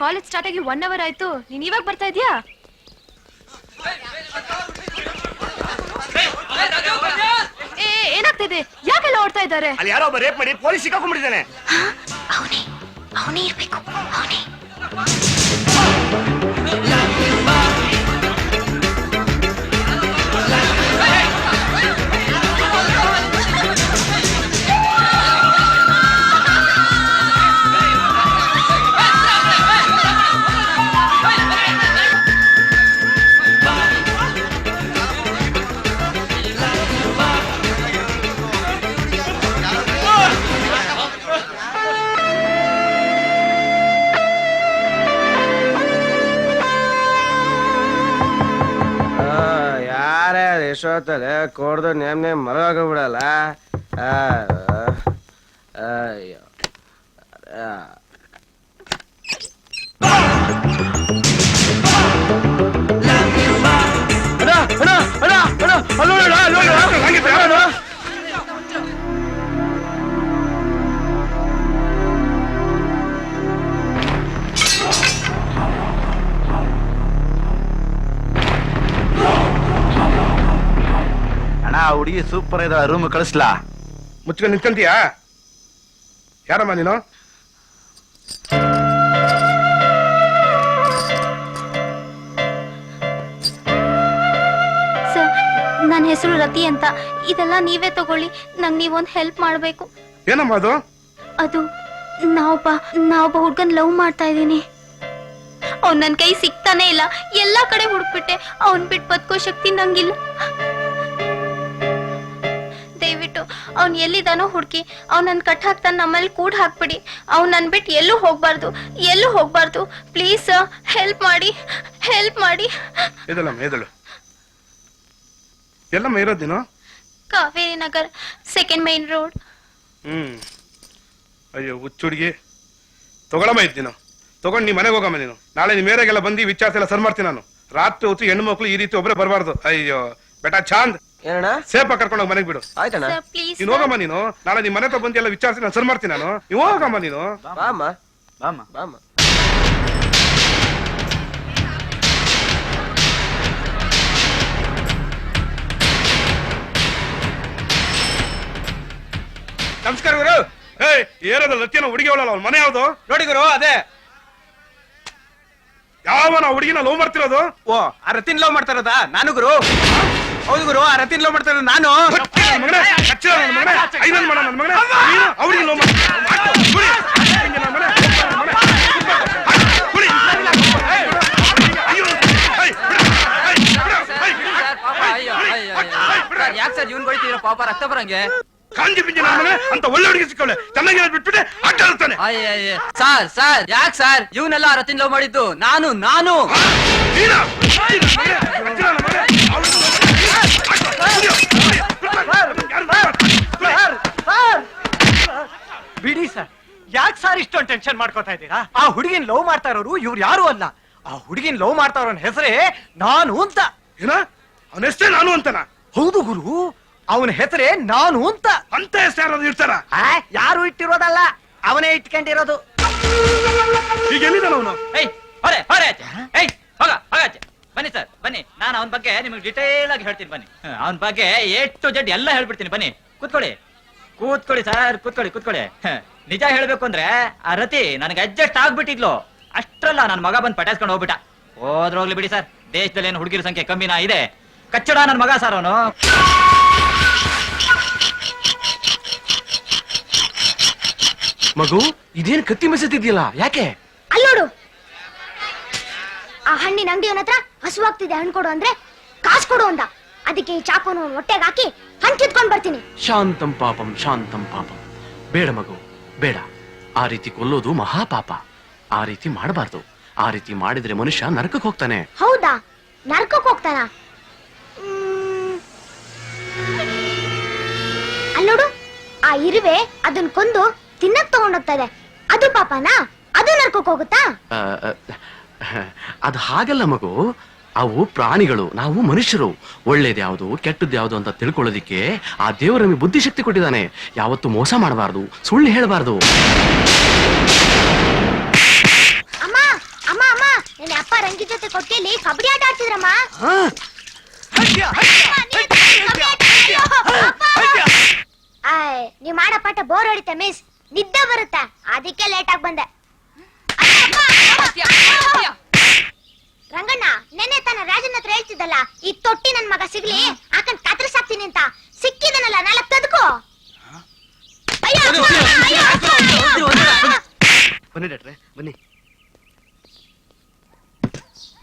College start ಆಗಿ 1 hour ಆಯ್ತು. ನೀನ್ ಇವಾಗ ಬರ್ತಾ ಇದೀಯಾ? ಏನಾಗ್ತಿದೆ? ಯಾಕೆಲ್ಲ ಓಡ್ತಾ ಇದ್ದಾರೆ? ಅಲ್ಲಿ ಯಾರೋ ಒಬ್ಬ ರೇಪ್ ಮಾಡಿ ಪೊಲೀಸ್ ಸಿಕ್ಕಾಕೊಂಡ್ಬಿಟ್ಟಿದ್ದಾನೆ. ಅವನೇ ಇರ್ಬೇಕು. ಅವನೇ. ಎಷ್ಟೊತ್ತಲೆ ಕೊಡ್ದು ನೇಮ್ ಮರವಾಗ ಬಿಡಲ್ಲ. ಅಯ್ಯೋ ಹುಡುಗಿ ಸೂಪರ್ ಇದ. ರೂಮ್ ಕಳಿಸ್ಲಾ? ಮುಚ್ಕೊಂಡು ನಿಂತ್ಕೊಂತೀಯಾ? ಯಾರಮ್ಮ ನೀನು? ಸರ್, ನನ್ನ ಹೆಸರು ರತಿ ಅಂತ. ಇದೆಲ್ಲ ನೀವೇ ತಗೊಳ್ಳಿ. ನಂಗೆ ನೀವೊಂದು ಹೆಲ್ಪ್ ಮಾಡ್ಬೇಕು. ಏನಮ್ಮ ಅದು? ಅದು ನಾವೊಬ್ಬ ಹುಡ್ಗನ್ ಲವ್ ಮಾಡ್ತಾ ಇದ್ದೀನಿ. ಅವ್ನ್ ನನ್ ಕೈ ಸಿಗ್ತಾನೆ ಇಲ್ಲ. ಎಲ್ಲಾ ಕಡೆ ಹುಡುಕ್ಬಿಟ್ಟೆ. ಅವ್ನ್ ಬಿಟ್ಟು ಬದುಕೋ ಶಕ್ತಿ ನಂಗಿಲ್ಲ. ದಯವಿಟ್ಟು ಅವ್ನ್ ಎಲ್ಲಿದಾನೋ ಹುಡುಕಿ ಅವ್ನ್ ನನ್ ಕಟ್ ಹಾಕ್ತಾನ. ನಮ್ಮಲ್ಲಿ ಕೂಡ ಹಾಕ್ಬಿಡಿ. ಅವ್ನ್ ನನ್ ಬಿಟ್ಟು ಎಲ್ಲೂ ಹೋಗ್ಬಾರ್ದು. ಪ್ಲೀಸ್ ಸರ್, ಹೆಲ್ಪ್ ಮಾಡಿ. ಎಲ್ಲಮ್ಮ ಇರೋದ್ ನೀನು? Kaveri Nagar, 2nd main road. ಅಯ್ಯೋ ಹುಚ್ಚುಡ್ಗಿ, ತಗೊಳಮ್ಮ ಇದ್ ನೀನು. ತಗೊಂಡ್ ನೀ ಮನೆಗೆ ಹೋಗಮ್ಮ ನೀನು. ನಾಳೆ ನಿಮ್ ಮೇರೆಗೆಲ್ಲ ಬಂದು ವಿಚಾರಿಸಿ ಎಲ್ಲ ಸರ್ ಮಾಡ್ತೀನಿ ನಾನು. ರಾತ್ರಿ ಹೊತ್ತು ಹೆಣ್ಣು ಮಕ್ಳು ಈ ರೀತಿ ಒಬ್ಬರೇ ಬರಬಾರ್ದು. ಅಯ್ಯೋ ಬೇಟಾ ಚಾಂದ್, ಏನಣ್ಣ? ಸೇಫ್ ಆಗಿ ಕರ್ಕೊಂಡೋಗಿ ಮನೆಗೆ ಬಿಡು. ಆಯ್ತಣ್ಣ. ನೀನು ಹೋಗಮ್ಮ ನೀನು. ನಾಳೆ ನಿಮ್ ಮನೆ ಹತ್ರ ಬಂದು ಎಲ್ಲ ವಿಚಾರಿಸಿ ನಾನು ಸರ್ ಮಾಡ್ತೀನಿ ನಾನು. ನೀವು ಹೋಗಮ್ಮ ನೀನು. ಬಾಮ್ಮ. ನಮಸ್ಕಾರ ಗುರು. ಏರದ ಲತ್ತಿನ ಹುಡುಗಿ ಅವಳಲ್ಲ, ಅವ್ನ ಮನೆ ಯಾವ್ದು? ನೋಡಿ ಗುರು, ಅದೇ. ಯಾವನ ಹುಡುಗಿನ ಲವ್ ಮಾಡ್ತಿರೋದು? ಓ, ಆ ರತಿನ್ ಲವ್ ಮಾಡ್ತಾ ಇರೋದಾ? ನಾನು ಗುರು. ಹೌದು ಗುರು, ಆ ರತಿನ್ ಲವ್ ಮಾಡ್ತಾ ಇರೋದು ನಾನು. ಅವಳಿಗೆ ಲವ್ ಯಾಕೆ ಸರ್ ಇವನ್ ಬೈತೀರ? ಪಾಪ ರಕ್ತ ಬರಂಗೆ. ಕಾಂಜಿ ಪಿಂಜಿ ಮನೆ ಅಂತ ಒಳ್ಳೆ ಹುಡುಗಿ ಸಿಕ್ಕವಳೆ. ಚೆನ್ನಾಗಿ ಬಿಟ್ಬಿಟ್ಟೆ ಆಟ ಆಡ್ತಾನೆ. ಸರ್ ಯಾಕೆ ಸರ್ ಇವನೆಲ್ಲ ರತಿನ್ ಲವ್ ಮಾಡಿದ್ದು? ನಾನು ಬಿಡಿ ಸರ್, ಯಾಕೆ ಸರ್ ಇಷ್ಟೊಂದು ಟೆನ್ಷನ್ ಮಾಡ್ಕೋತಾ ಇದ್ದೀರಾ? ಆ ಹುಡುಗಿನ ಲವ್ ಮಾಡ್ತಾ ಇರೋರು ಇವ್ರು ಯಾರು ಅಲ್ಲ. ಆ ಹುಡುಗಿನ ಲವ್ ಮಾಡ್ತಾ ಇರೋನ್ ಹೆಸರೇ ನಾನು ಅಂತ. ಏನ? ಅವನ ಹೆಸರೇ ನಾನು ಅಂತನಾ? ಹೌದು ಗುರು, ಅವನ ಹೆಸರೇ ನಾನು ಅಂತ. ಅಂತ ಹೆಸರು ಯಾರಾದ್ರು ಇರ್ತಾರ? ಯಾರು ಇಟ್ಟಿರೋದಲ್ಲ, ಅವನೇ ಇಟ್ಕೊಂಡಿರೋದು. ಈಗ ಎಲ್ಲಿದ್ದಾನ ಅವನು? ಬನ್ನಿ ಸರ್, ಬನ್ನಿ. ನಾನು ಅವನ ಬಗ್ಗೆ ನಿಮಗೆ ಡೀಟೇಲ್ ಆಗಿ ಹೇಳ್ತೀನಿ. ಬನ್ನಿ, ಅವನ ಬಗ್ಗೆ A to Z ಎಲ್ಲ ಹೇಳ್ಬಿಡ್ತೀನಿ. ಬನ್ನಿ, ಕೂತ್ಕೊಳ್ಳಿ ಸರ್, ಕೂತ್ಕೊಳ್ಳಿ. ನಿಜ ಹೇಳ್ಬೇಕು ಅಂದ್ರೆ ಆ ರತಿ ನನಗೆ ಅಡ್ಜಸ್ಟ್ ಆಗ್ಬಿಟ್ಟಿದ್ಲು. ಅಷ್ಟ್ರಲ್ಲ ನನ್ನ ಮಗ ಬಂದು ಪಟಾಯಿಸ್ಕೊಂಡು ಹೋಗ್ಬಿಟ್ಟ. ಹೋಗ್ಲಿ ಬಿಡಿ ಸರ್, ದೇಶದಲ್ಲಿ ಏನು ಹುಡುಗಿರ ಸಂಖ್ಯೆ ಕಮ್ಮಿನಾ ಇದೆ? ಕಚ್ಚಡ ನನ್ನ ಮಗ ಸರ್ ಅವನು. ಮಗು, ಇದೇನ್ ಕತ್ತಿ ಮೆಸೆತಿದ್ಯಲ್ಲ, ಯಾಕೆ? ಅಲ್ಲೋಡು, ಆ ಹಣ್ಣಿನ ಅಂಗಡಿಯವನ ಹತ್ರ ಹಸುವಾಗ್ತಿದೆ, ಹಣ್ಣು ಕೊಡು ಅಂದ್ರೆ ಕಾಸು ಕೊಡು ಅಂದ. ಅದಕ್ಕೆ ಈ ಚಾಕುನ ಹೊಟ್ಟೆಗೆ ಹಾಕಿ ಹಣ್ಣು ಕಿತ್ಕೊಂಡ್ ಬರ್ತೀನಿ. ಶಾಂತಂ ಪಾಪಂ. ಬೇಡ ಮಗು, ಬೇಡ. ಆ ರೀತಿ ಕೊಲ್ಲೋದು ಮಹಾಪಾಪ. ಆ ರೀತಿ ಮಾಡಬಾರ್ದು. ಆ ರೀತಿ ಮಾಡಿದ್ರೆ ಮನುಷ್ಯ ನರಕಕ್ಕೆ ಹೋಗ್ತಾನೆ. ಹೌದಾ? ನರಕಕ್ಕೆ ಹೋಗ್ತಾನ? ಅಲ್ಲೋಡು, ಆ ಇರುವೆ ಅದನ್ನ ಕೊಂದು ತಿನ್ನಕ್ ತಗೊಂಡೋಗ್ತಾ ಇದೆ. ಅದು ಪಾಪನಾ? ಅದು ನರಕಕ್ಕೆ ಹೋಗುತ್ತಾ? ಅದು ಹಾಗಲ್ಲ ಮಗು. ಅವು ಪ್ರಾಣಿಗಳು, ನಾವು ಮನುಷ್ಯರು. ಒಳ್ಳೇದ್ಯಾವುದು ಕೆಟ್ಟದ್ಯಾವುದು ಅಂತ ತಿಳ್ಕೊಳ್ಳೋದಿಕ್ಕೆ ಆ ದೇವರು ನಮಗೆ ಬುದ್ಧಿಶಕ್ತಿ ಕೊಟ್ಟಿದ್ದಾನೆ. ಯಾವತ್ತು ಮೋಸ ಮಾಡಬಾರ್ದು, ಸುಳ್ಳು ಹೇಳಬಾರ್ದು. ಅಮ್ಮ, ಹುಡುಗಿ ಜೊತೆ ಕೊಟ್ಟಿಯಲ್ಲಿ ಕಬಡ್ಡಿ ಆಟ ಆಡ್ತಿದ್ರಮ್ಮ. ನೀವ್ ಮಾಡೋ ಪಾಠ ಬೋರ್ ಹೊಡಿತೆ ಮಿಸ್, ನಿದ್ದೆ ಬರುತ್ತೆ, ಅದಕ್ಕೆ ಲೇಟ್ ಆಗಿ ಬಂದೆ. ರಂಗಣ್ಣ, ನೆನ್ನೆ ತಾನ ರಾಜನ ಹತ್ರ ಹೇಳ್ತಿದ್ದಲ್ಲ, ಈ ತೊಟ್ಟಿ ನನ್ ಮಗ ಸಿಗ್ಲಿ ಹಾಕೊಂಡ್ ಕತ್ರಸಾಕ್ತೀನಿ ಅಂತ. ಸಿಕ್ಕಿದನಲ್ಲ, ನಾಳೆ ತದ್ಕೋ. ಬನ್ನಿ ಡಾಕ್ಟ್ರೆ, ಬನ್ನಿ.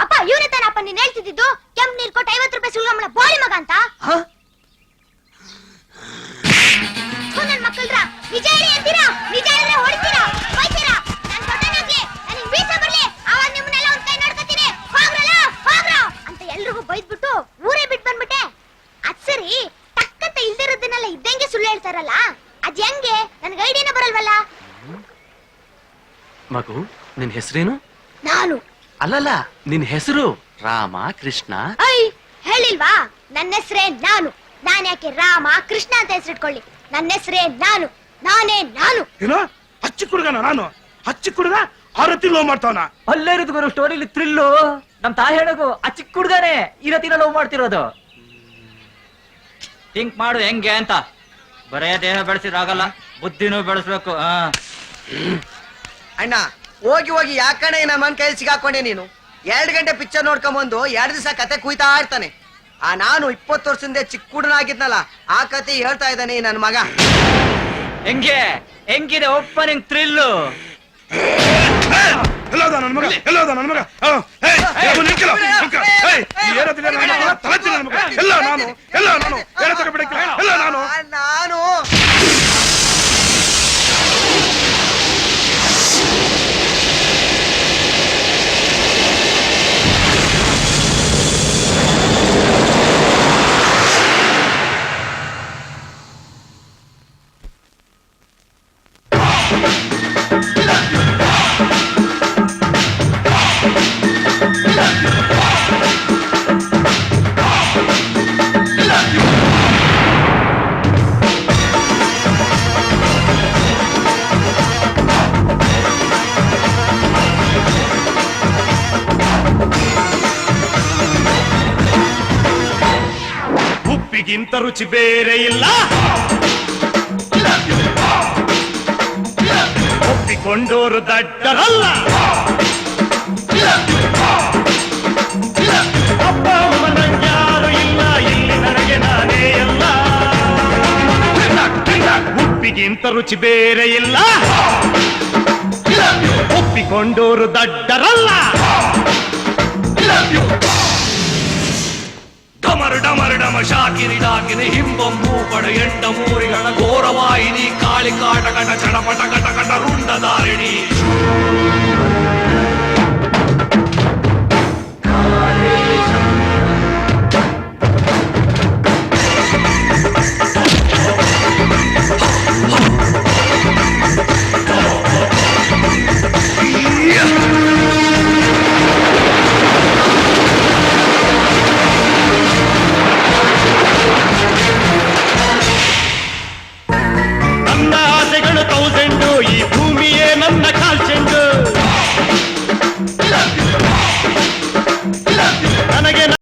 ಅಪ್ಪ, ಇವನೇ ತಾನಪ್ಪ ನೀನ್ ಹೇಳ್ತಿದ್ದು ಕೆಂಪ್ ನೀರ್ ಕೊಟ್ಟು 50 ರೂಪಾಯಿ ಸುಳ್ಗಮ್ಮಳ ಬೋಳಿ ಮಗ ಅಂತ. ನನ್ ಮಕ್ಕಳ್ರ, ನಿಜ ಹೇಳಿ ಅಂತೀರಾ? ನಿಜ ಹೇಳಿದ್ರೆ ಹೊಡಿತೀರಾ, ಬೈತೀರಾ? ನನ್ ದೊಡ್ಡನಾಗ್ಲಿ, ನನಗ್ ಬೀಸ ಬರ್ಲಿ, ಆವಾಗ ನಿಮ್ಮನ್ನೆಲ್ಲ ಒಂದ್ ಕೈ ನೋಡ್ಕೊತೀನಿ. ಹೋಗ್ರಲ್ಲ, ಹೋಗ್ರ ಅಂತ ಎಲ್ರಿಗೂ ಬೈದ್ಬಿಟ್ಟು ಊರೇ ಬಿಟ್ಟು ಬಂದ್ಬಿಟ್ಟೆ. ಅದ್ ಸರಿ, ಟಕ್ಕಂತ ಇಲ್ದಿರೋದನ್ನೆಲ್ಲ ಇದ್ದಂಗೆ ಸುಳ್ಳು ಹೇಳ್ತಾರಲ್ಲ, ಅದ್ ಹೆಂಗೆ? ನನ್ಗೆ ಐಡಿಯಾನೇ ಬರಲ್ವಲ್ಲ. ಮಗು, ನಿನ್ ಹೆಸರೇನು? ನಾನು ಅಲ್ಲಲ್ಲ, ನಿನ್ ಹೆಸರು ರಾಮ ಕೃಷ್ಣ. ಐ ಹೇಳಿಲ್ವಾ? ನನ್ನ ಹೆಸರೇ ನಾನು. ನಾನ್ ಯಾಕೆ ರಾಮ ಕೃಷ್ಣ ಅಂತ ಹೆಸರಿಟ್ಕೊಳ್ಳಿ? ನನ್ನ ಹೆಸರೇ ನಾನು, ನಾನೇ ನಾನು. ಏನೋ ಹಚ್ಚಿ ಕುಡ್ಗನ ನಾನು? ಹಚ್ಚಿ ಕುಡ್ಗ ಆರತಿ ಲವ್ ಮಾಡ್ತಾವನ? ಅಲ್ಲೇ ಇರೋದು ಗುರು, ಸ್ಟೋರಿಲಿ ಥ್ರಿಲ್ಲು. ನಮ್ ತಾಯಿ ಹೇಳೋದು ಆ ಚಿಕ್ಕ ಹುಡ್ಗನೇ ಈ ರತಿನ ಲವ್ ಮಾಡ್ತಿರೋದು. ಥಿಂಕ್ ಮಾಡು ಹೆಂಗೆ ಅಂತ. ಬರೇ ದೇಹ ಬೆಳೆಸಿದ್ರಾಗಲ್ಲ, ಬುದ್ಧಿನೂ ಬೆಳೆಸ್ಬೇಕು. ಅಣ್ಣ, ಹೋಗಿ ಹೋಗಿ ಯಾಕಣ್ಣ ಈ ನಮ್ಮನ್ ಕೈಲಿ ಸಿಗಾಕೊಂಡೆ ನೀನು? 2 ಗಂಟೆ ಪಿಕ್ಚರ್ ನೋಡ್ಕೊಂಬಂದು 2 ದಿವಸ ಕತೆ ಕುಯ್ತಾ ಇರ್ತಾನೆ. ನಾನು 20 ವರ್ಷದಿಂದ ಚಿಕ್ಕ ಹುಡುಗನಾಗಿದ್ನಲ್ಲ, ಆ ಕತೆ ಹೇಳ್ತಾ ಇದ್ದಾನೆ ನನ್ನ ಮಗ. ಹೆಂಗಿದೆ ಓಪನಿಂಗ್ ಥ್ರಿಲ್ಲು? ಎಲ್ಲೋದ ನನ್ನ ಮಗ? ಎಲ್ಲೋದ ನನ್ನ ಮಗ? ಎಲ್ಲ ನಾನು ಎಲ್ಲ ನಾನು ನಾನು ಉಪ್ಪಿಗಿಂತ ರುಚಿ ಬೇರೆ ಇಲ್ಲ, ಒಪ್ಪಿಕೊಂಡೋರು ದಡ್ಡರಲ್ಲ. ಅಪ್ಪ ಅಮ್ಮನಂಗ್ಯಾರು ಇಲ್ಲ, ಇಲ್ಲಿ ನನಗೆ ನಾನೇ ಎಲ್ಲ. ಉಪ್ಪಿಗಿಂತ ರುಚಿ ಬೇರೆ ಇಲ್ಲ, ಒಪ್ಪಿಕೊಂಡೋರು ದಡ್ಡರಲ್ಲ. ಡಮರು ಡಮರು ಡಮ ಶಾಕಿರಿ ಡಾಕಿನಿ ಹಿಂಬೊಂಬು ಪಡ ಎಂಡ ಮೂರಿಗಳ ಘೋರವಾಯಿನಿ ಕಾಳಿ ಕಾಟ ಕಟ ಚಡಪಟ ಕಟ ಕಟ ರುಂಡದಾರಿಣಿ.